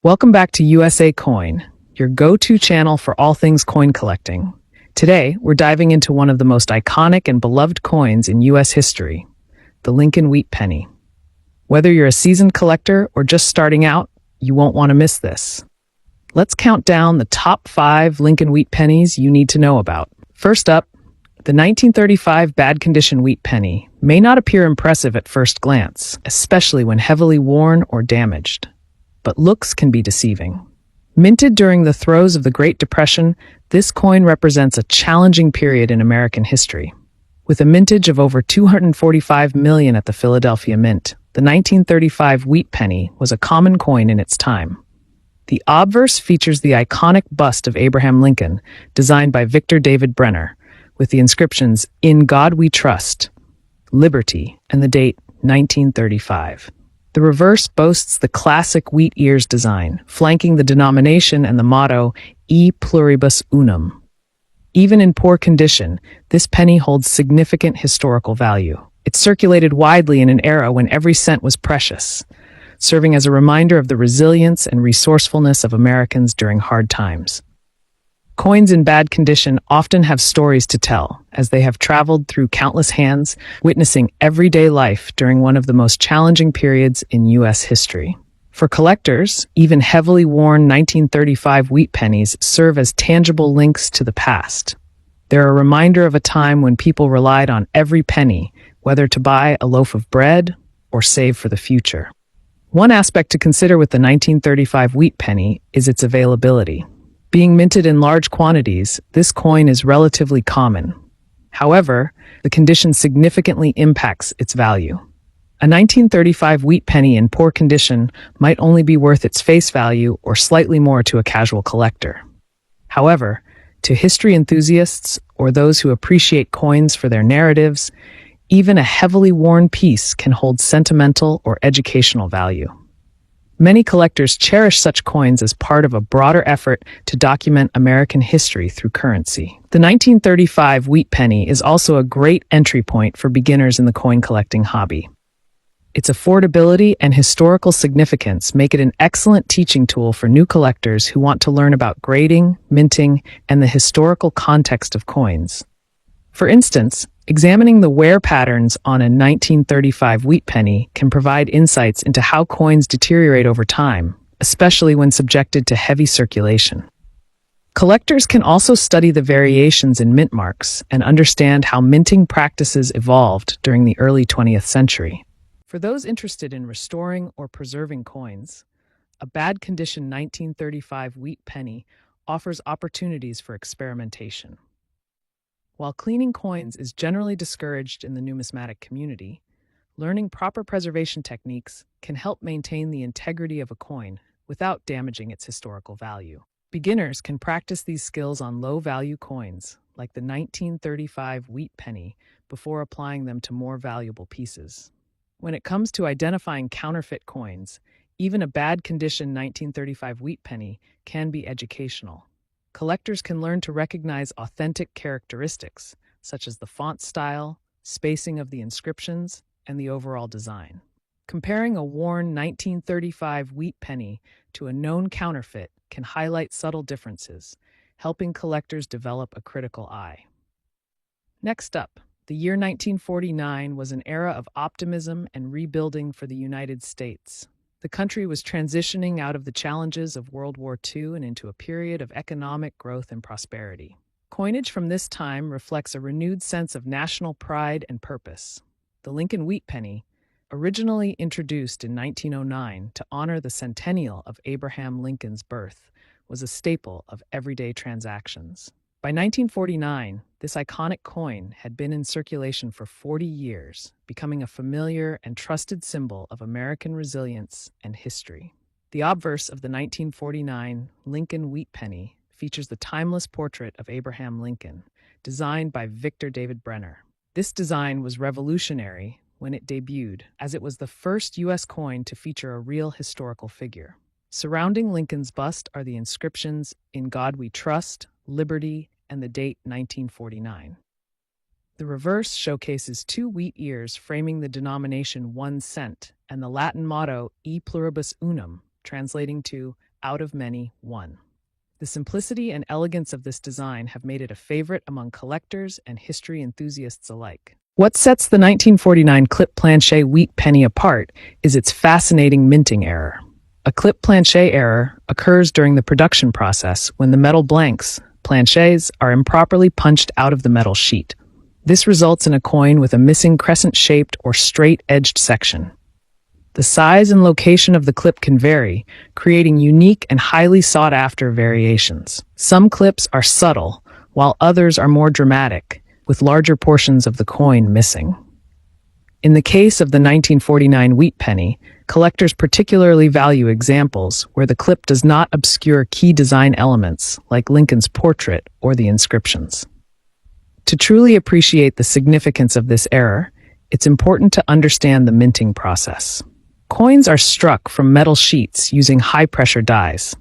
Welcome back to USA Coin, your go-to channel for all things coin collecting. Today, we're diving into one of the most iconic and beloved coins in U.S. history, the Lincoln Wheat Penny. Whether you're a seasoned collector or just starting out, you won't want to miss this. Let's count down the top 5 Lincoln Wheat Pennies you need to know about. First up, the 1935 bad condition wheat penny may not appear impressive at first glance, especially when heavily worn or damaged. But looks can be deceiving. Minted during the throes of the Great Depression, this coin represents a challenging period in American history. With a mintage of over 245 million at the Philadelphia Mint, the 1935 wheat penny was a common coin in its time. The obverse features the iconic bust of Abraham Lincoln, designed by Victor David Brenner, with the inscriptions, "In God We Trust," "Liberty," and the date 1935. The reverse boasts the classic wheat ears design, flanking the denomination and the motto, E pluribus unum. Even in poor condition, this penny holds significant historical value. It circulated widely in an era when every cent was precious, serving as a reminder of the resilience and resourcefulness of Americans during hard times. Coins in bad condition often have stories to tell, as they have traveled through countless hands, witnessing everyday life during one of the most challenging periods in U.S. history. For collectors, even heavily worn 1935 wheat pennies serve as tangible links to the past. They're a reminder of a time when people relied on every penny, whether to buy a loaf of bread or save for the future. One aspect to consider with the 1935 wheat penny is its availability. Being minted in large quantities, this coin is relatively common. However, the condition significantly impacts its value. A 1935 wheat penny in poor condition might only be worth its face value or slightly more to a casual collector. However, to history enthusiasts or those who appreciate coins for their narratives, even a heavily worn piece can hold sentimental or educational value. Many collectors cherish such coins as part of a broader effort to document American history through currency. The 1935 wheat penny is also a great entry point for beginners in the coin collecting hobby. Its affordability and historical significance make it an excellent teaching tool for new collectors who want to learn about grading, minting, and the historical context of coins. For instance, examining the wear patterns on a 1935 wheat penny can provide insights into how coins deteriorate over time, especially when subjected to heavy circulation. Collectors can also study the variations in mint marks and understand how minting practices evolved during the early 20th century. For those interested in restoring or preserving coins, a bad condition 1935 wheat penny offers opportunities for experimentation. While cleaning coins is generally discouraged in the numismatic community, learning proper preservation techniques can help maintain the integrity of a coin without damaging its historical value. Beginners can practice these skills on low-value coins, like the 1935 wheat penny, before applying them to more valuable pieces. When it comes to identifying counterfeit coins, even a bad condition 1935 wheat penny can be educational. Collectors can learn to recognize authentic characteristics, such as the font style, spacing of the inscriptions, and the overall design. Comparing a worn 1935 wheat penny to a known counterfeit can highlight subtle differences, helping collectors develop a critical eye. Next up, the year 1949 was an era of optimism and rebuilding for the United States. The country was transitioning out of the challenges of World War II and into a period of economic growth and prosperity. Coinage from this time reflects a renewed sense of national pride and purpose. The Lincoln Wheat Penny, originally introduced in 1909 to honor the centennial of Abraham Lincoln's birth, was a staple of everyday transactions. By 1949, this iconic coin had been in circulation for 40 years, becoming a familiar and trusted symbol of American resilience and history. The obverse of the 1949 Lincoln Wheat Penny features the timeless portrait of Abraham Lincoln, designed by Victor David Brenner. This design was revolutionary when it debuted, as it was the first U.S. coin to feature a real historical figure. Surrounding Lincoln's bust are the inscriptions, "In God We Trust," "Liberty," and the date 1949. The reverse showcases 2 wheat ears framing the denomination 1 cent and the Latin motto E pluribus unum, translating to out of many, one. The simplicity and elegance of this design have made it a favorite among collectors and history enthusiasts alike. What sets the 1949 clip plancher wheat penny apart is its fascinating minting error. A clip plancher error occurs during the production process when the metal blanks, planchets, are improperly punched out of the metal sheet. This results in a coin with a missing crescent-shaped or straight-edged section. The size and location of the clip can vary, creating unique and highly sought-after variations. Some clips are subtle, while others are more dramatic, with larger portions of the coin missing. In the case of the 1949 wheat penny, collectors particularly value examples where the clip does not obscure key design elements like Lincoln's portrait or the inscriptions. To truly appreciate the significance of this error, it's important to understand the minting process. Coins are struck from metal sheets using high-pressure dies.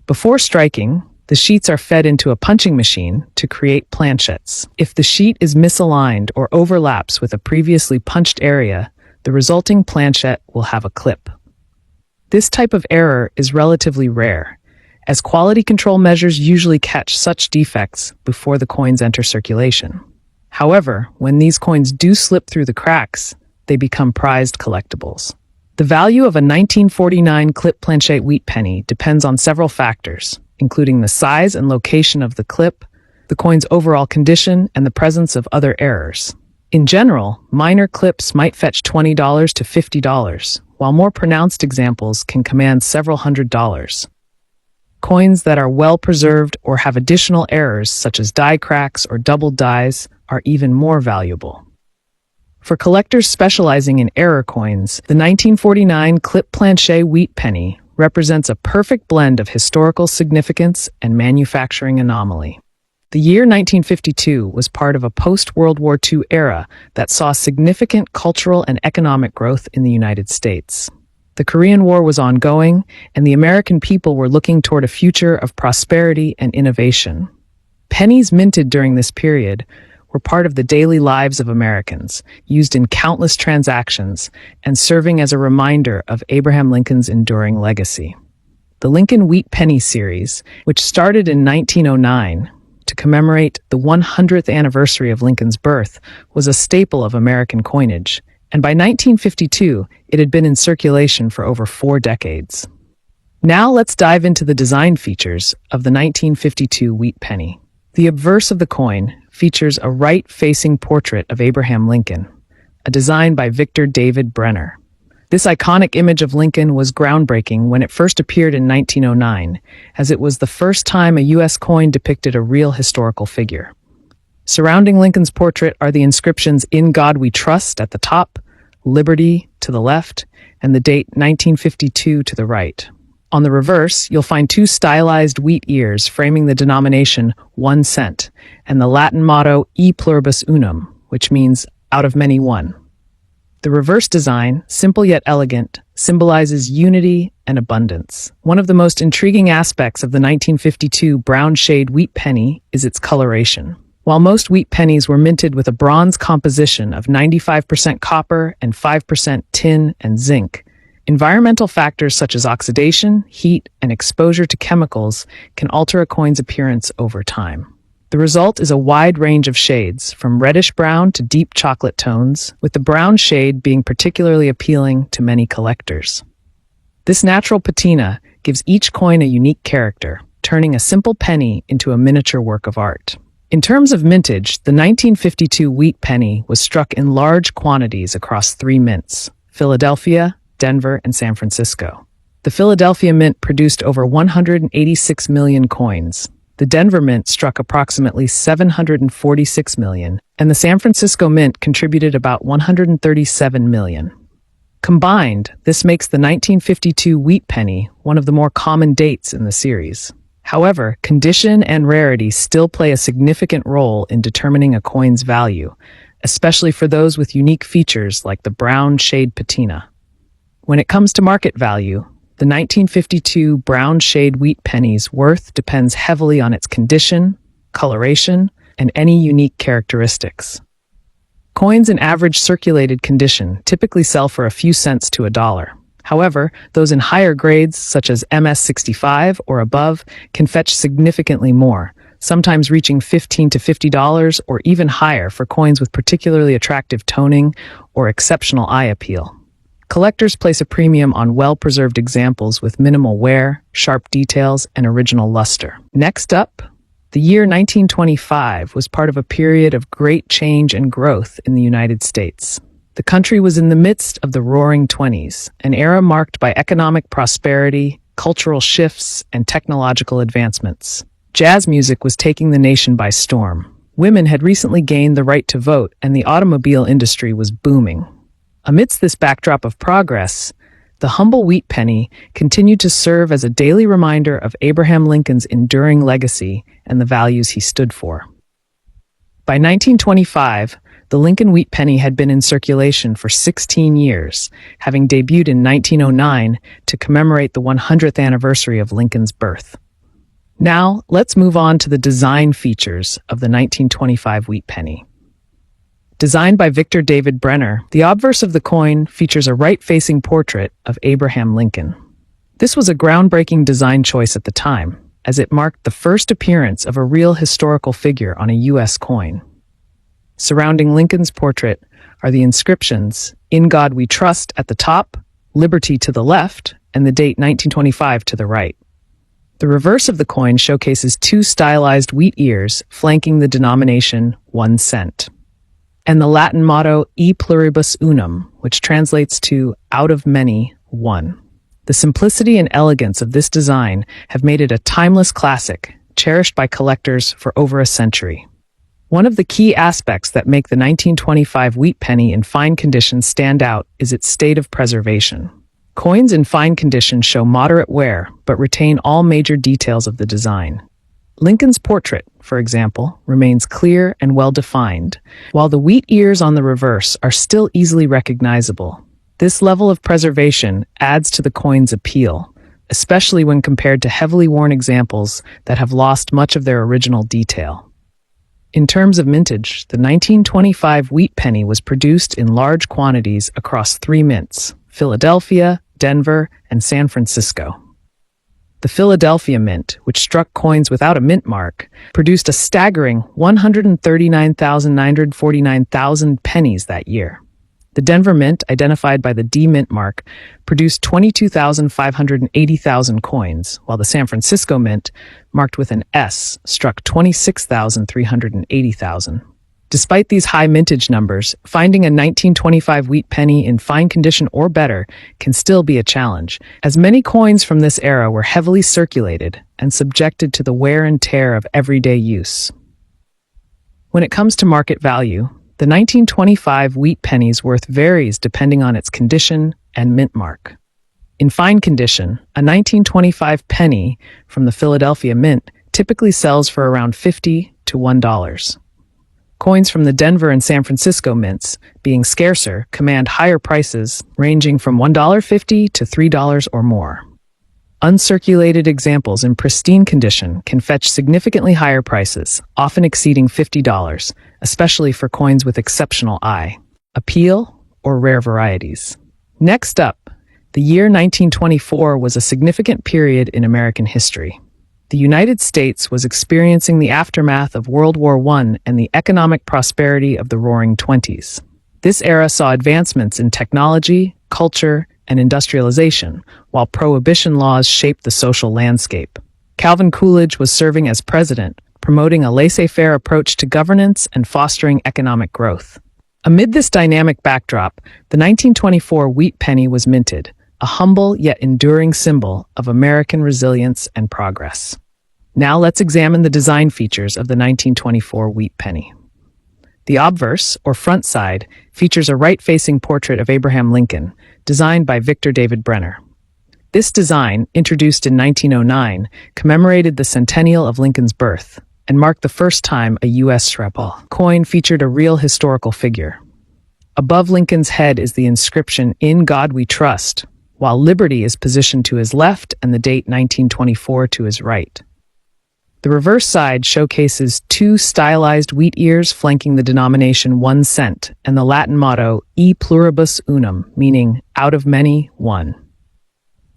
Before striking, the sheets are fed into a punching machine to create planchets. If the sheet is misaligned or overlaps with a previously punched area, the resulting planchet will have a clip. This type of error is relatively rare, as quality control measures usually catch such defects before the coins enter circulation. However, when these coins do slip through the cracks, they become prized collectibles. The value of a 1949 clip plancher wheat penny depends on several factors, including the size and location of the clip, the coin's overall condition, and the presence of other errors. In general, minor clips might fetch $20 to $50, while more pronounced examples can command several $100s. Coins that are well preserved or have additional errors such as die cracks or doubled dies are even more valuable. For collectors specializing in error coins, the 1949 clip plancher wheat penny represents a perfect blend of historical significance and manufacturing anomaly. The year 1952 was part of a post-World War II era that saw significant cultural and economic growth in the United States. The Korean War was ongoing, and the American people were looking toward a future of prosperity and innovation. Pennies minted during this period were part of the daily lives of Americans, used in countless transactions, and serving as a reminder of Abraham Lincoln's enduring legacy. The Lincoln Wheat Penny series, which started in 1909 to commemorate the 100th anniversary of Lincoln's birth, was a staple of American coinage, and by 1952, it had been in circulation for over 4 decades. Now let's dive into the design features of the 1952 wheat penny. The obverse of the coin features a right-facing portrait of Abraham Lincoln, a design by Victor David Brenner. This iconic image of Lincoln was groundbreaking when it first appeared in 1909, as it was the first time a U.S. coin depicted a real historical figure. Surrounding Lincoln's portrait are the inscriptions "In God We Trust" at the top, "Liberty" to the left, and the date 1952 to the right. On the reverse, you'll find 2 stylized wheat ears framing the denomination 1 cent, and the Latin motto E pluribus unum, which means out of many one. The reverse design, simple yet elegant, symbolizes unity and abundance. One of the most intriguing aspects of the 1952 brown shade wheat penny is its coloration. While most wheat pennies were minted with a bronze composition of 95% copper and 5% tin and zinc, environmental factors such as oxidation, heat, and exposure to chemicals can alter a coin's appearance over time. The result is a wide range of shades, from reddish-brown to deep chocolate tones, with the brown shade being particularly appealing to many collectors. This natural patina gives each coin a unique character, turning a simple penny into a miniature work of art. In terms of mintage, the 1952 wheat penny was struck in large quantities across 3 mints: Philadelphia, Denver, and San Francisco. The Philadelphia Mint produced over 186 million coins. The Denver Mint struck approximately 746 million, and the San Francisco Mint contributed about 137 million. Combined, this makes the 1952 wheat penny one of the more common dates in the series. However, condition and rarity still play a significant role in determining a coin's value, especially for those with unique features like the brown shade patina. When it comes to market value, the 1952 brown shade wheat penny's worth depends heavily on its condition, coloration, and any unique characteristics. Coins in average circulated condition typically sell for a few cents to $1. However, those in higher grades, such as MS-65 or above, can fetch significantly more, sometimes reaching $15 to $50 or even higher for coins with particularly attractive toning or exceptional eye appeal. Collectors place a premium on well-preserved examples with minimal wear, sharp details, and original luster. Next up, the year 1925 was part of a period of great change and growth in the United States. The country was in the midst of the Roaring Twenties, an era marked by economic prosperity, cultural shifts, and technological advancements. Jazz music was taking the nation by storm. Women had recently gained the right to vote, and the automobile industry was booming. Amidst this backdrop of progress, the humble wheat penny continued to serve as a daily reminder of Abraham Lincoln's enduring legacy and the values he stood for. By 1925, the Lincoln wheat penny had been in circulation for 16 years, having debuted in 1909 to commemorate the 100th anniversary of Lincoln's birth. Now, let's move on to the design features of the 1925 wheat penny. Designed by Victor David Brenner, the obverse of the coin features a right-facing portrait of Abraham Lincoln. This was a groundbreaking design choice at the time, as it marked the first appearance of a real historical figure on a U.S. coin. Surrounding Lincoln's portrait are the inscriptions, "In God We Trust" at the top, "Liberty" to the left, and the date 1925 to the right. The reverse of the coin showcases two stylized wheat ears flanking the denomination 1 cent, and the Latin motto "E pluribus unum," which translates to "out of many, one." The simplicity and elegance of this design have made it a timeless classic, cherished by collectors for over a century. One of the key aspects that make the 1925 wheat penny in fine condition stand out is its state of preservation. Coins in fine condition show moderate wear, but retain all major details of the design. Lincoln's portrait, for example, remains clear and well-defined, while the wheat ears on the reverse are still easily recognizable. This level of preservation adds to the coin's appeal, especially when compared to heavily worn examples that have lost much of their original detail. In terms of mintage, the 1925 wheat penny was produced in large quantities across 3 mints: Philadelphia, Denver, and San Francisco. The Philadelphia Mint, which struck coins without a mint mark, produced a staggering 139,949,000 pennies that year. The Denver Mint, identified by the D Mint mark, produced 22,580,000 coins, while the San Francisco Mint, marked with an S, struck 26,380,000. Despite these high mintage numbers, finding a 1925 wheat penny in fine condition or better can still be a challenge, as many coins from this era were heavily circulated and subjected to the wear and tear of everyday use. When it comes to market value, the 1925 wheat penny's worth varies depending on its condition and mint mark. In fine condition, a 1925 penny from the Philadelphia Mint typically sells for around $50 to $1. Coins from the Denver and San Francisco mints, being scarcer, command higher prices, ranging from $1.50 to $3 or more. Uncirculated examples in pristine condition can fetch significantly higher prices, often exceeding $50, especially for coins with exceptional eye appeal or rare varieties. Next up, the year 1924 was a significant period in American history. The United States was experiencing the aftermath of World War I and the economic prosperity of the Roaring Twenties. This era saw advancements in technology, culture, and industrialization, while prohibition laws shaped the social landscape. Calvin Coolidge was serving as president, promoting a laissez-faire approach to governance and fostering economic growth. Amid this dynamic backdrop, the 1924 wheat penny was minted, a humble yet enduring symbol of American resilience and progress. Now let's examine the design features of the 1924 wheat penny. The obverse, or front side, features a right-facing portrait of Abraham Lincoln, designed by Victor David Brenner. This design, introduced in 1909, commemorated the centennial of Lincoln's birth and marked the first time a U.S. rebel coin featured a real historical figure. Above Lincoln's head is the inscription, "In God We Trust," while Liberty is positioned to his left and the date 1924 to his right. The reverse side showcases two stylized wheat ears flanking the denomination 1 cent and the Latin motto "E pluribus unum," meaning "out of many, one."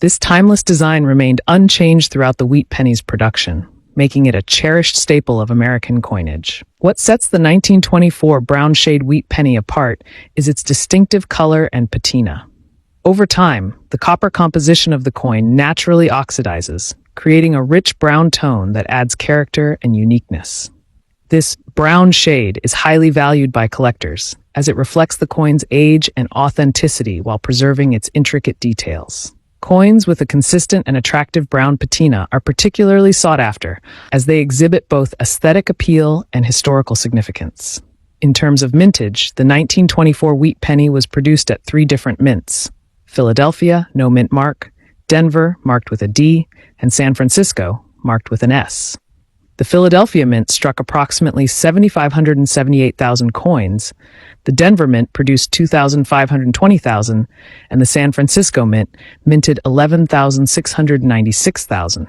This timeless design remained unchanged throughout the wheat penny's production, making it a cherished staple of American coinage. What sets the 1924 brown shade wheat penny apart is its distinctive color and patina. Over time, the copper composition of the coin naturally oxidizes, creating a rich brown tone that adds character and uniqueness. This brown shade is highly valued by collectors, as it reflects the coin's age and authenticity while preserving its intricate details. Coins with a consistent and attractive brown patina are particularly sought after, as they exhibit both aesthetic appeal and historical significance. In terms of mintage, the 1924 wheat penny was produced at 3 different mints: Philadelphia, no mint mark; Denver, marked with a D; and San Francisco, marked with an S. The Philadelphia Mint struck approximately 7,578,000 coins, the Denver Mint produced 2,520,000, and the San Francisco Mint minted 11,696,000.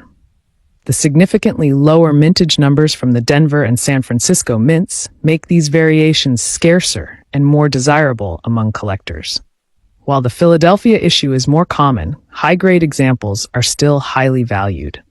The significantly lower mintage numbers from the Denver and San Francisco mints make these variations scarcer and more desirable among collectors. While the Philadelphia issue is more common, high-grade examples are still highly valued.